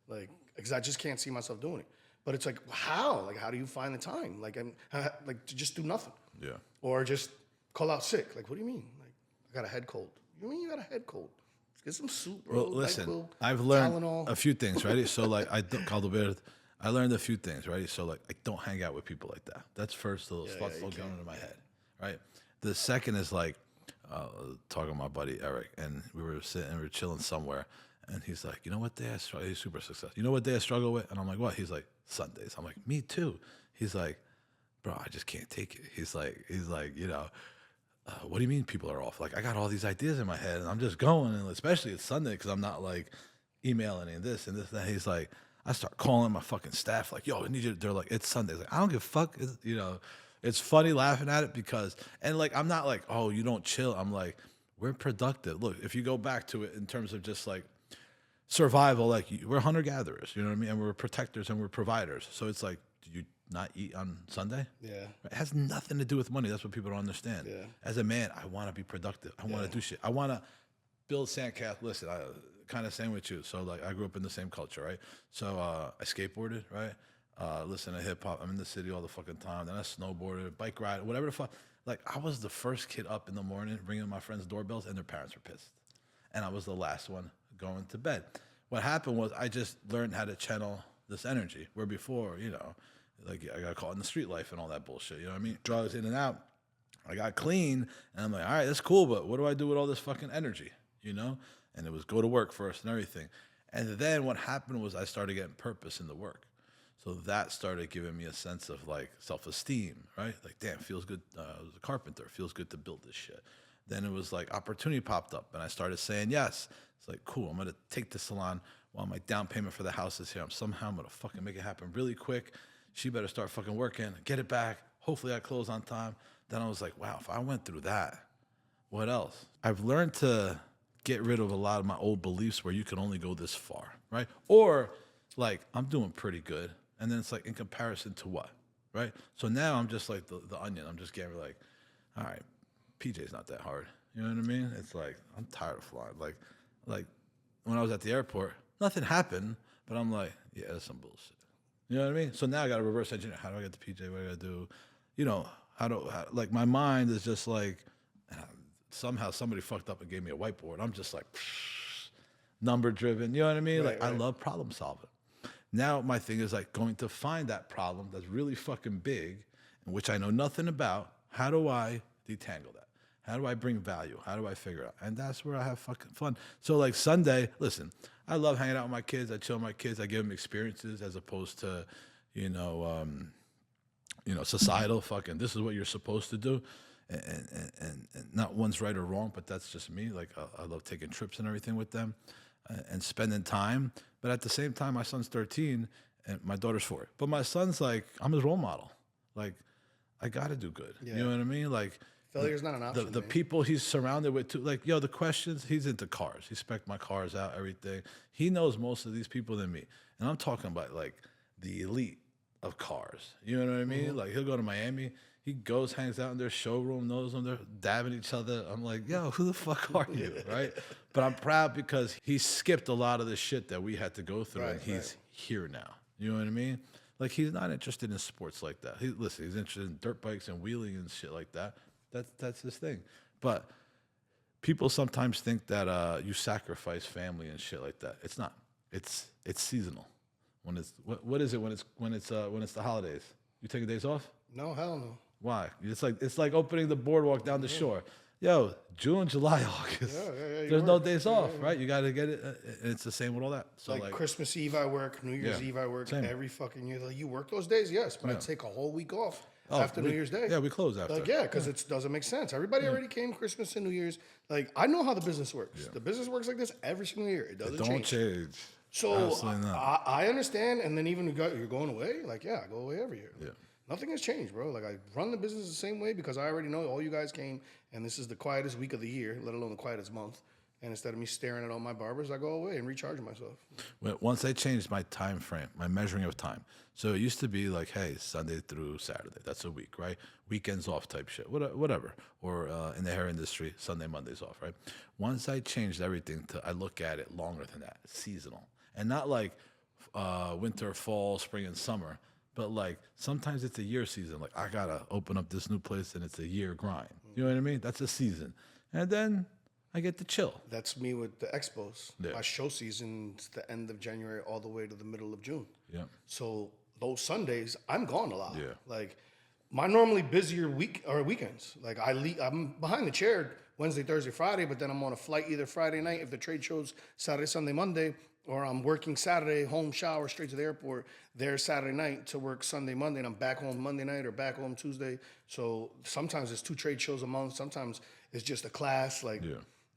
Like, because I just can't see myself doing it. But it's like, how? Like, how do you find the time? Like, to just do nothing. Yeah. Or just call out sick. Like, what do you mean? Like, I got a head cold. You mean you got a head cold? Just get some soup, bro. Well, listen, NyQuil, I've learned Tylenol. a few things, right? So, like, I learned a few things, right? So, like, I don't hang out with people like that. That's first, the thoughts still going into my head, right? The second is, like, talking to my buddy Eric, and we were chilling somewhere, and he's like, you know what day I struggle? He's super successful. You know what day I struggle with? And I'm like, what? He's like, Sundays. I'm like, me too. He's like, bro, I just can't take it. He's like, what do you mean people are off? Like, I got all these ideas in my head, and I'm just going, and especially it's Sunday because I'm not like emailing and this and this and that. He's like, I start calling my fucking staff like, yo, I need you. They're like, it's Sunday. Like, I don't give a fuck. It's funny laughing at it because, and like, I'm not like, oh, you don't chill. I'm like, we're productive. Look, if you go back to it in terms of just like survival, like we're hunter gatherers, you know what I mean? And we're protectors and we're providers. So it's like, do you not eat on Sunday? Yeah. It has nothing to do with money. That's what people don't understand. Yeah. As a man, I want to be productive. I want to do shit. I want to build sandcastles. Listen, I kind of same with you. So like, I grew up in the same culture, right? So I skateboarded, right? Listen to hip hop. I'm in the city all the fucking time. Then I snowboarded, bike ride, whatever the fuck. Like, I was the first kid up in the morning ringing my friends' doorbells, and their parents were pissed. And I was the last one going to bed. What happened was I just learned how to channel this energy, where before, like I got caught in the street life and all that bullshit. You know what I mean? Drugs in and out. I got clean, and I'm like, all right, that's cool, but what do I do with all this fucking energy? And it was go to work first and everything. And then what happened was I started getting purpose in the work. So that started giving me a sense of like self-esteem, right? Like, damn, feels good. I was a carpenter. Feels good to build this shit. Then it was like opportunity popped up, and I started saying yes. It's like, cool, I'm going to take the salon while my down payment for the house is here. I'm going to fucking make it happen really quick. She better start fucking working, get it back. Hopefully I close on time. Then I was like, wow, if I went through that, what else? I've learned to get rid of a lot of my old beliefs where you can only go this far, right? Or like, I'm doing pretty good. And then it's like, in comparison to what, right? So now I'm just like the onion. I'm just getting like, all right, PJ's not that hard. You know what I mean? It's like, I'm tired of flying. Like when I was at the airport, nothing happened, but I'm like, yeah, that's some bullshit. You know what I mean? So now I got to reverse engineer. How do I get to PJ? What do I got to do? Like my mind is just like, somehow somebody fucked up and gave me a whiteboard. I'm just like, number driven. You know what I mean? Right. I love problem solving. Now my thing is like going to find that problem that's really fucking big, in which I know nothing about. How do I detangle that? How do I bring value? How do I figure it out? And that's where I have fucking fun. So like Sunday, listen, I love hanging out with my kids. I chill with my kids. I give them experiences as opposed to, societal fucking, this is what you're supposed to do. And not one's right or wrong, but that's just me. Like I love taking trips and everything with them and spending time. But at the same time, my son's 13 and my daughter's 4. But my son's like, I'm his role model. Like, I got to do good. Yeah. You know what I mean? Like, Failure's not an option. the man. people he's surrounded with too, like, yo, the questions, he's into cars. He spec my cars out, everything. He knows most of these people than me. And I'm talking about like the elite of cars. You know what I mean? Like, he'll go to Miami. He goes, hangs out in their showroom, knows them. They're dabbing each other. I'm like, yo, who the fuck are you? Right? But I'm proud because he skipped a lot of the shit that we had to go through, and he's here now. You know what I mean? Like, he's not interested in sports like that. Listen, he's interested in dirt bikes and wheeling and shit like that. That's his thing. But people sometimes think that you sacrifice family and shit like that. It's not. It's seasonal. When it's what is it when it's the holidays? You taking days off? No, hell no. Why? It's like opening the boardwalk down the shore. Yo, June, July, August. There's no days off, right? You got to get it. And it's the same with all that. So Like Christmas Eve I work, New Year's Eve I work, Same. every fucking year. Like, you work those days? Yes, but I take a whole week off after New Year's Day. Yeah, we close after. Like, yeah, because it doesn't make sense. Everybody already came Christmas and New Year's. Like, I know how the business works. The business works like this every single year. It doesn't Don't change. change. So Absolutely not. I understand. And then even you're going away. Like, yeah, I go away every year. Yeah. Nothing has changed, bro. Like, I run the business the same way because I already know all you guys came, and this is the quietest week of the year, let alone the quietest month. And instead of me staring at all my barbers, I go away and recharge myself. Well, once I changed my time frame, my measuring of time. So it used to be like, hey, Sunday through Saturday. That's a week, right? Weekends off type shit, whatever. Or in the hair industry, Sunday, Mondays off, right? Once I changed everything to, I look at it longer than that, seasonal. And not like winter, fall, spring, and summer. But like sometimes it's a year season. Like, I gotta open up this new place and it's a year grind. You know what I mean? That's a season. And then I get to chill. That's me with the expos. Yeah. My show season's the end of January all the way to the middle of June. Yeah. So those Sundays, I'm gone a lot. Yeah. Like, my normally busier week or weekends. Like, I'm behind the chair Wednesday, Thursday, Friday, but then I'm on a flight either Friday night if the trade show's Saturday, Sunday, Monday, or I'm working Saturday, home shower, straight to the airport, there Saturday night to work Sunday, Monday, and I'm back home Monday night or back home Tuesday. So sometimes it's 2 trade shows a month. Sometimes it's just a class. Like,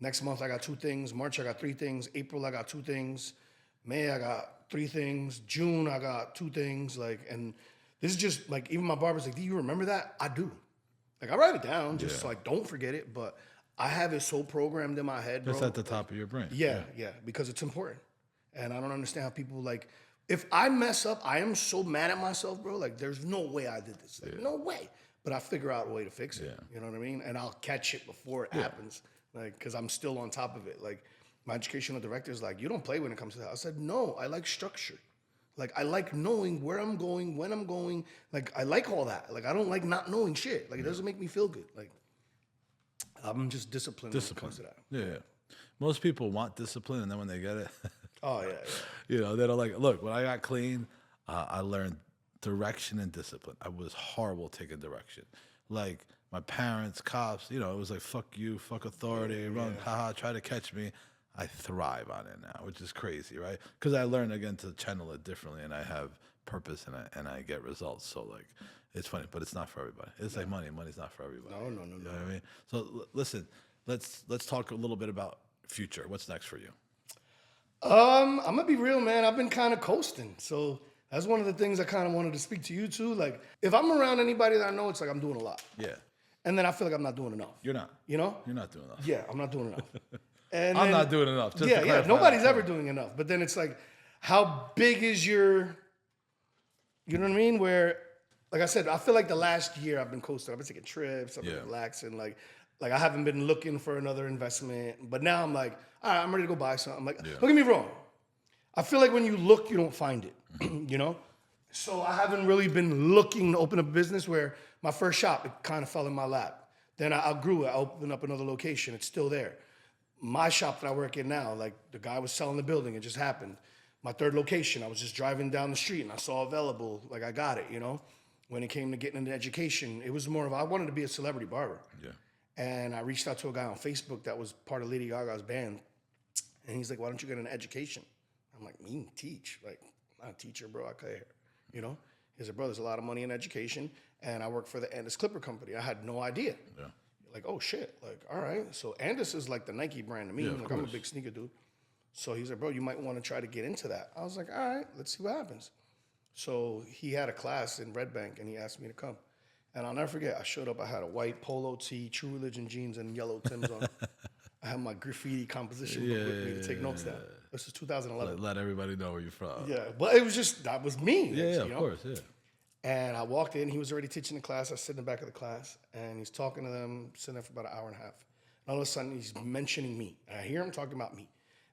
next month I got 2 things. March I got 3 things. April I got 2 things. May I got 3 things. June I got 2 things. Like, and this is just like, even my barber's like, do you remember that? I do. Like, I write it down just so I don't forget it, but I have it so programmed in my head, bro. It's at the top of your brain. Yeah, because it's important. And I don't understand how people, like, if I mess up, I am so mad at myself, bro. Like, there's no way I did this. Like, no way. But I figure out a way to fix it. You know what I mean? And I'll catch it before it happens. Like, because I'm still on top of it. Like, my educational director's like, you don't play when it comes to that. I said, no, I like structure. Like, I like knowing where I'm going, when I'm going. Like, I like all that. Like, I don't like not knowing shit. Like, it doesn't make me feel good. Like, I'm just disciplined when it comes to that. Yeah. Most people want discipline, and then when they get it, Oh, yeah. you know, they don't like it. Look, when I got clean, I learned direction and discipline. I was horrible taking direction. Like, my parents, cops, you know, it was like, fuck you, fuck authority, run, haha, try to catch me. I thrive on it now, which is crazy, right? Because I learned, again, to channel it differently, and I have purpose, and I get results. So, like, it's funny, but it's not for everybody. It's like money. Money's not for everybody. No. You know what I mean? So, listen, let's talk a little bit about future. What's next for you? I'm gonna be real, man. I've been kind of coasting, so that's one of the things I kind of wanted to speak to you too. Like, if I'm around anybody that I know, it's like I'm doing a lot, Yeah. and then I feel like I'm not doing enough. You're not. You know? You're not doing enough. Yeah, I'm not doing enough. And I'm then- not doing enough. Just to Yeah, clarify nobody's that. ever doing enough. But then it's like, how big is your? You know what I mean? Where, like I said, I feel like the last year I've been coasting. I've been taking trips. I've been relaxing. Like I haven't been looking for another investment. But now I'm like, all right, I'm ready to go buy something. I'm like, don't get me wrong. I feel like when you look, you don't find it. You know? So I haven't really been looking to open a business where my first shop, it kind of fell in my lap. Then I outgrew it. I opened up another location. It's still there. My shop that I work in now, like the guy was selling the building. It just happened. My third location, I was just driving down the street and I saw available. Like, I got it, you know? When it came to getting into education, it was more of, I wanted to be a celebrity barber. Yeah. And I reached out to a guy on Facebook that was part of Lady Gaga's band. And he's like, why don't you get an education? I'm like, me teach? Like, I'm not a teacher, bro. I cut hair, you know? He said, bro, there's a lot of money in education. And I work for the Andis Clipper Company. I had no idea. Yeah. Like, oh, shit. Like, all right. So Andis is like the Nike brand to me. Yeah, of like, I'm a course. big sneaker dude. So he's like, bro, you might want to try to get into that. I was like, all right, let's see what happens. So he had a class in Red Bank, and he asked me to come. And I'll never forget, I showed up, I had a white polo tee, True Religion jeans, and yellow Timbs on. I had my graffiti composition book with me to take notes down. This is 2011. Let everybody know where you're from. Yeah, but it was just, that was me. Yeah, you of know? course, yeah. And I walked in, he was already teaching the class. I sit in the back of the class, and he's talking to them, sitting there for about an hour and a half. And all of a sudden, he's mentioning me. And I hear him talking about me.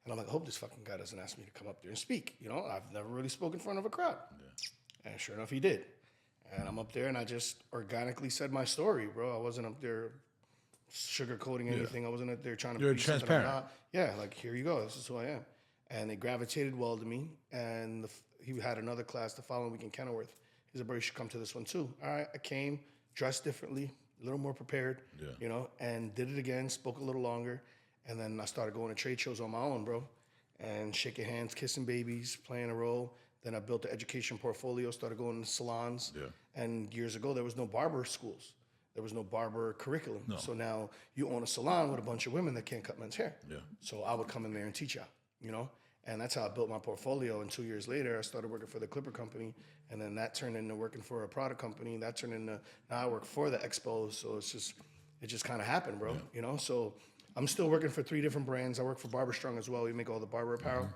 And I'm like, I hope this fucking guy doesn't ask me to come up there and speak. You know, I've never really spoken in front of a crowd. Yeah. And sure enough, he did. And I'm up there, and I just organically said my story, bro. I wasn't up there sugarcoating anything. I wasn't up there trying to You're be something I'm transparent. not. Yeah, like, here you go. This is who I am. And they gravitated well to me. And he had another class the following week in Kenilworth. He said, bro, you should come to this one too. All right, I came, dressed differently, a little more prepared, you know, and did it again, spoke a little longer. And then I started going to trade shows on my own, bro, and shaking hands, kissing babies, playing a role. Then I built the education portfolio, started going to salons. Yeah. And years ago, there was no barber schools. There was no barber curriculum. No. So now you own a salon with a bunch of women that can't cut men's hair. Yeah. So I would come in there and teach y'all, you know? And that's how I built my portfolio. And 2 years later, I started working for the Clipper Company. And then that turned into working for a product company. That turned into, now I work for the Expos. So it just kind of happened, bro. You know? So I'm still working for 3 different brands. I work for Barber Strong as well. We make all the barber apparel.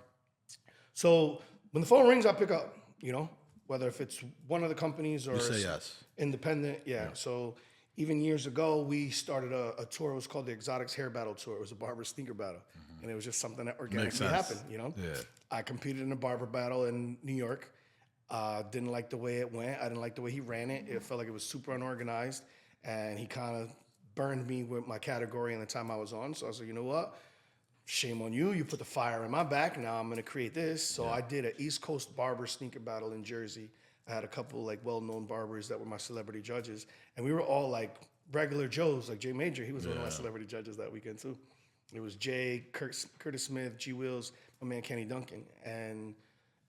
So when the phone rings, I pick up, you know? Whether if it's one of the companies or You say yes. independent. Yeah. So even years ago, we started a tour. It was called the Exotics Hair Battle Tour. It was a barber sneaker battle. And it was just something that organically happened, you know? Yeah. I competed in a barber battle in New York. Didn't like the way it went. I didn't like the way he ran it. It felt like it was super unorganized. And he kind of burned me with my category and the time I was on. So I said, you know what? Shame on you. You put the fire in my back. Now I'm going to create this. So I did an East Coast barber sneaker battle in Jersey. I had a couple like well-known barbers that were my celebrity judges. And we were all like regular Joes, like Jay Major. He was one of my celebrity judges that weekend too. It was Jay, Curtis Smith, G Wills, my man Kenny Duncan. And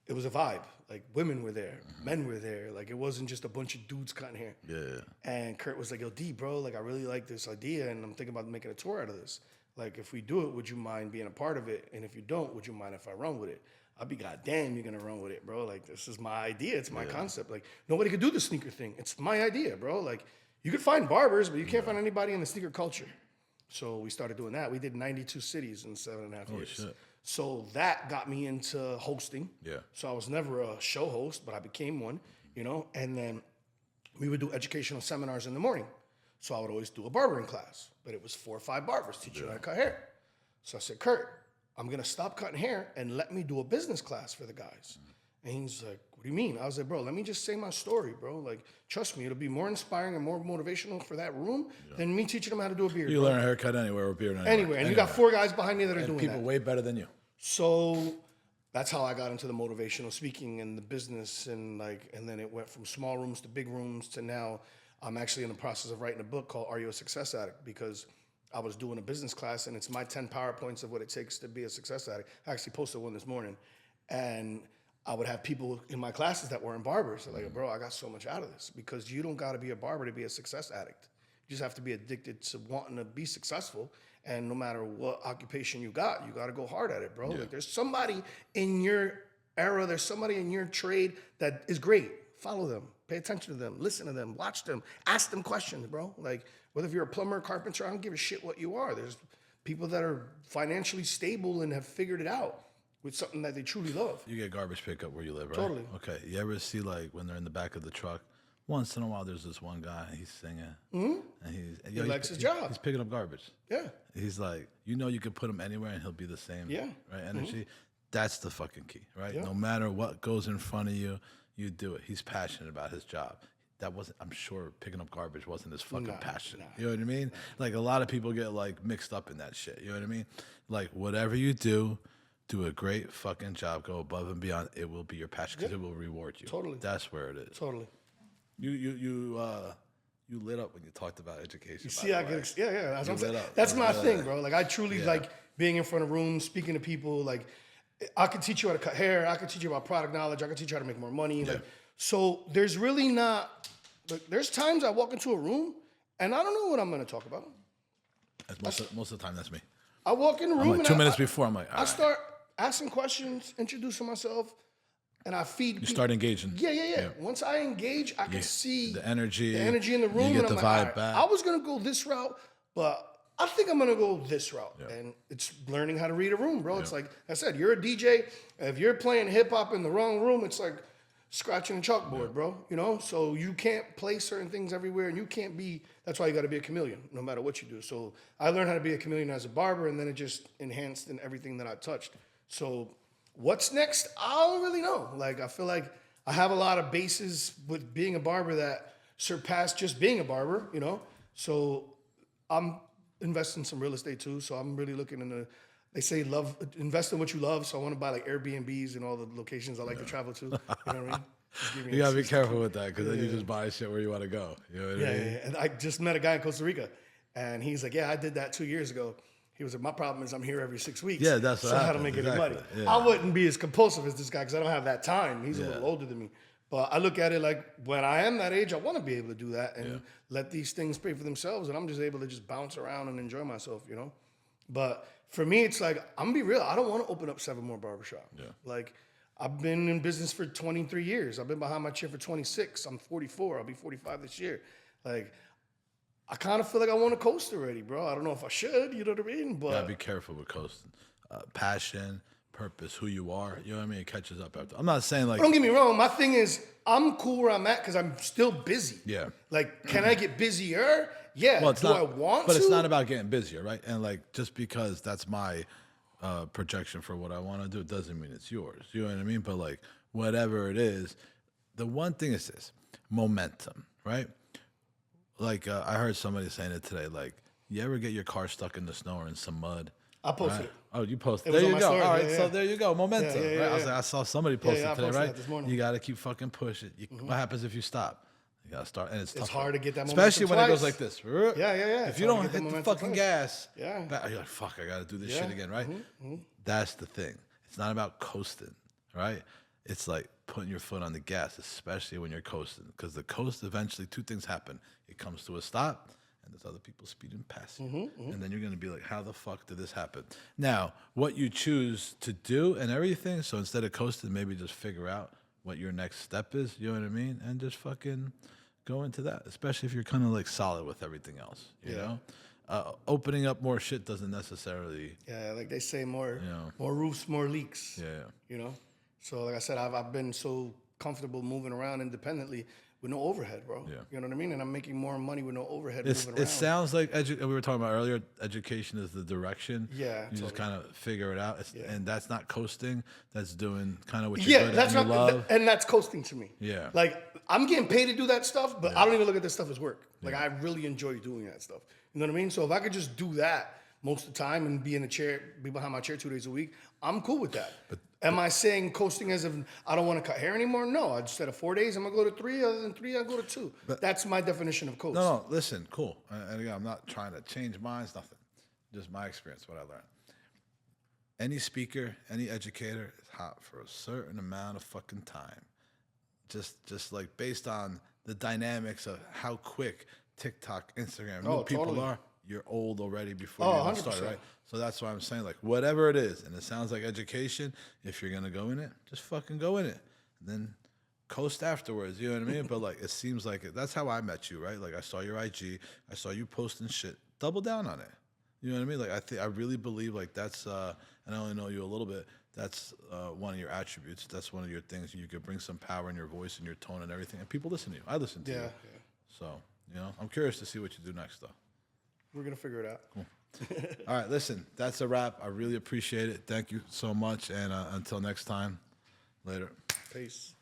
it was a vibe. Like women were there, men were there. Like it wasn't just a bunch of dudes cutting hair. Yeah. And Kurt was like, yo, D, bro, like I really like this idea and I'm thinking about making a tour out of this. Like if we do it, would you mind being a part of it? And if you don't, would you mind if I run with it? I'd be goddamn, you're gonna run with it, bro. Like this is my idea. It's my concept. Like nobody could do the sneaker thing. It's my idea, bro. Like you could find barbers, but you can't find anybody in the sneaker culture. So we started doing that. We did 92 cities in 7.5 years. Shit. So that got me into hosting. Yeah. So I was never a show host, but I became one, you know? And then we would do educational seminars in the morning. So I would always do a barbering class, but it was 4 or 5 barbers teaching you how to cut hair. So I said, Kurt, I'm gonna stop cutting hair and let me do a business class for the guys. And he's like, what do you mean? I was like, bro, let me just say my story, bro. Like, trust me, it'll be more inspiring and more motivational for that room than me teaching them how to do a beard. You learn a haircut anywhere or beard anywhere. Anyway, and you got 4 guys behind me that are doing people that. way better than you. So that's how I got into the motivational speaking and the business and then it went from small rooms to big rooms to now I'm actually in the process of writing a book called Are You a Success Addict? Because I was doing a business class and it's my 10 PowerPoints of what it takes to be a success addict. I actually posted one this morning and I would have people in my classes that weren't barbers. They're like, bro, I got so much out of this because you don't got to be a barber to be a success addict. You just have to be addicted to wanting to be successful. And no matter what occupation you got to go hard at it, bro. Yeah. Like there's somebody in your era, there's somebody in your trade that is great. Follow them, pay attention to them, listen to them, watch them, ask them questions, bro. Like whether you're a plumber, carpenter, I don't give a shit what you are. There's people that are financially stable and have figured it out with something that they truly love. You get garbage pickup where you live, right? Totally. Okay. You ever see like when they're in the back of the truck? Once in a while, there's this one guy. He's singing, and he likes his job. He's picking up garbage. Yeah. He's like, you know, you could put him anywhere, and he'll be the same. Yeah. Right. Energy. That's the fucking key, right? Yeah. No matter what goes in front of you, you do it. He's passionate about his job. That wasn't. I'm sure picking up garbage wasn't his fucking passion. You know what I mean? Like a lot of people get like mixed up in that shit. You know what I mean? Like whatever you do. Do a great fucking job. Go above and beyond. It will be your passion because it will reward you. Totally. That's where it is. Totally. You lit up when you talked about education. You see, that's what I'm saying. That's my thing, bro. Like I truly like being in front of rooms, speaking to people. Like I could teach you how to cut hair. I could teach you about product knowledge. I could teach you how to make more money. Like so, there's really not. Like, there's times I walk into a room and I don't know what I'm going to talk about. Most of the time, that's me. I walk in the room I'm like and 2 minutes before. I'm like, I start. asking questions, introducing myself, and I feed. You start engaging. Yeah. Once I engage, I can see the energy in the room, you get and I'm the like, vibe all right, back. I was gonna go this route, but I think I'm gonna go this route. And it's learning how to read a room, bro. It's like I said, you're a DJ. If you're playing hip hop in the wrong room, it's like scratching a chalkboard, bro. You know, so you can't play certain things everywhere, and you can't be. That's why you got to be a chameleon, no matter what you do. So I learned how to be a chameleon as a barber, and then it just enhanced in everything that I touched. So what's next? I don't really know. Like I feel like I have a lot of bases with being a barber that surpass just being a barber. You know, so I'm investing in some real estate too. So I'm really looking into. They say invest in what you love. So I want to buy like Airbnbs and all the locations I like to travel to. You know what I mean? Just give me You a gotta be excuse. careful with that because then you just buy shit where you want to go. You know what I Yeah, mean? and I just met a guy in Costa Rica, and he's like, "Yeah, I did that 2 years ago." He was like, "My problem is I'm here every 6 weeks. Yeah, that's what so how to happens, make any exactly, money." yeah. I wouldn't be as compulsive as this guy because I don't have that time. He's a little older than me, but I look at it like when I am that age, I want to be able to do that and let these things pay for themselves, and I'm just able to just bounce around and enjoy myself, you know. But for me, it's like I'm gonna be real. I don't want to open up 7 more barbershops. Yeah. Like I've been in business for 23 years. I've been behind my chair for 26. I'm 44. I'll be 45 this year. Like I kind of feel like I want to coast already, bro. I don't know if I should. You know what I mean? But Gotta be careful with coasting. Passion, purpose, who you are. You know what I mean? It catches up after. I'm not saying like don't get me wrong. My thing is I'm cool where I'm at because I'm still busy. Yeah. Like, can I get busier? Yeah. well, it's Do not, I want but to? it's not about getting busier, right? And like just because that's my projection for what I want to do doesn't mean it's yours. You know what I mean? But like whatever it is, the one thing is this momentum, right? Like I heard somebody saying it today. Like, you ever get your car stuck in the snow or in some mud? I posted Right? it. Oh, you posted. was There on you my go. story. All right, Yeah, so yeah. there you go. Momentum. Yeah, Right? yeah. I saw somebody post I it today. posted Right? that this morning. You got to keep fucking pushing. What happens if you stop? You got to start, and it's tough. hard to get that especially when momentum it goes twice. like this. Yeah. If It's you hard don't to get the hit the momentum fucking twice. gas, Yeah. you're like, fuck, I got to do this Yeah. shit again, right? That's the thing. It's not about coasting, right? It's like putting your foot on the gas, especially when you're coasting, because the coast eventually 2 things happen. It comes to a stop, and there's other people speeding past you. And then you're going to be like, how the fuck did this happen? Now, what you choose to do and everything, so instead of coasting, maybe just figure out what your next step is, you know what I mean? And just fucking go into that, especially if you're kind of like solid with everything else, you know? Opening up more shit doesn't necessarily, Yeah, like they say, more Yeah. more roofs, more leaks. yeah. You know? So like I said, I've been so comfortable moving around independently with no overhead, bro. Yeah. You know what I mean? And I'm making more money with no overhead It's, moving it around. sounds like we were talking about earlier. Education is the direction. Yeah, you just totally. kind of figure it out, and that's not coasting. That's doing kind of what you're Yeah, good that's at and not, you love. and that's coasting to me. Yeah. Like I'm getting paid to do that stuff, but I don't even look at this stuff as work. Like I really enjoy doing that stuff. You know what I mean? So if I could just do that most of the time and be in a chair, be behind my chair 2 days a week, I'm cool with that. But am I saying coasting as if I don't want to cut hair anymore? No, I just said 4 days, I'm gonna go to 3. Other than 3, I go to 2. That's my definition of coast. No, listen, cool. And again, I'm not trying to change minds, nothing. Just my experience, what I learned. Any speaker, any educator is hot for a certain amount of fucking time. Just like based on the dynamics of how quick TikTok, Instagram, new people totally. are, you're old already before Oh, you even start, 100%. right? So that's why I'm saying, like, whatever it is, and it sounds like education, if you're gonna go in it, just fucking go in it. And then coast afterwards, you know what I mean? But like it seems like that's how I met you, right? Like I saw your IG, I saw you posting shit. Double down on it. You know what I mean? Like I really believe like that's and I only know you a little bit. That's one of your attributes. That's one of your things. You could bring some power in your voice and your tone and everything, and people listen to you. I listen to you. Yeah. So I'm curious to see what you do next, though. We're gonna figure it out. All right, listen, that's a wrap. I really appreciate it. Thank you so much, and until next time, later. Peace.